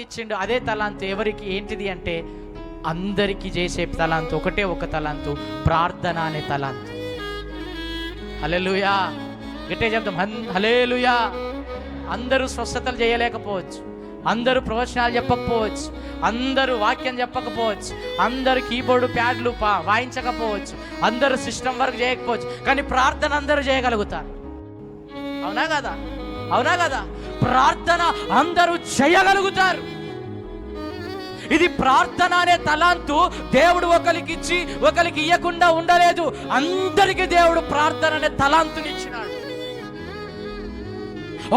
ఇచ్చిండు. అదే తలాంతు ఎవరికి ఏంటిది అంటే అందరికీ చేసే తలాంతు ఒకటే ఒక తలాంతు, ప్రార్థన అనే తలాంతు. హల్లెలూయా, గట్టిగా చెప్తాం హల్లెలూయా. అందరూ స్వస్థతలు చేయలేకపోవచ్చు, అందరూ ప్రవచనాలు చెప్పకపోవచ్చు, అందరూ వాక్యం చెప్పకపోవచ్చు, అందరూ కీబోర్డు ప్యాడ్లు వాయించకపోవచ్చు, అందరూ సిస్టమ్ వర్క్ చేయకపోవచ్చు, కానీ ప్రార్థన అందరూ చేయగలుగుతారు. అవునా కదా? అవునా కదా? ప్రార్థన అందరూ చేయగలుగుతారు. ఇది ప్రార్థన అనే తలాంతు దేవుడు ఒకరికి ఇచ్చి ఒకరికి ఇవ్వకుండా ఉండలేదు. అందరికీ దేవుడు ప్రార్థన అనే తలాంతునిచ్చినాడు.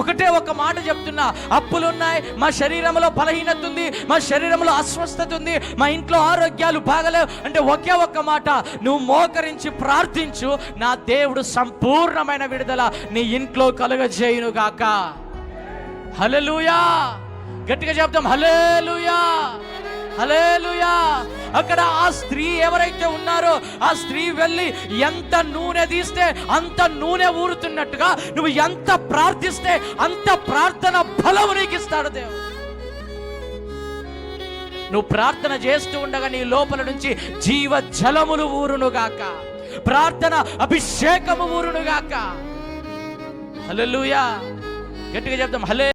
ఒకటే ఒక మాట చెప్తున్నా, అప్పులున్నాయి, మా శరీరంలో బలహీనత ఉంది, మా శరీరంలో అస్వస్థత ఉంది, మా ఇంట్లో ఆరోగ్యాలు బాగలేవు అంటే ఒకే ఒక్క మాట, నువ్వు మోకరించి ప్రార్థించు, నా దేవుడు సంపూర్ణమైన విడుదల నీ ఇంట్లో కలుగజేయునుగాక. హల్లెలూయా, గట్టిగా చెప్తాం హల్లెలూయా, హల్లెలూయా. అక్కడ ఆ స్త్రీ ఎవరైతే ఉన్నారో ఆ స్త్రీ వెళ్ళి ఎంత నూనె తీస్తే అంత నూనె ఊరుతున్నట్టుగా నువ్వు ఎంత ప్రార్థిస్తే అంత ప్రార్థన బలము నీకు ఇస్తాడు దేవుడు. నువ్వు ప్రార్థన చేస్తూ ఉండగా నీ లోపల నుంచి జీవ జలములు ఊరునుగాక, ప్రార్థన అభిషేకము ఊరునుగాక. హల్లెలూయా, గట్టిగా చెప్తాం హల్లెలూయా.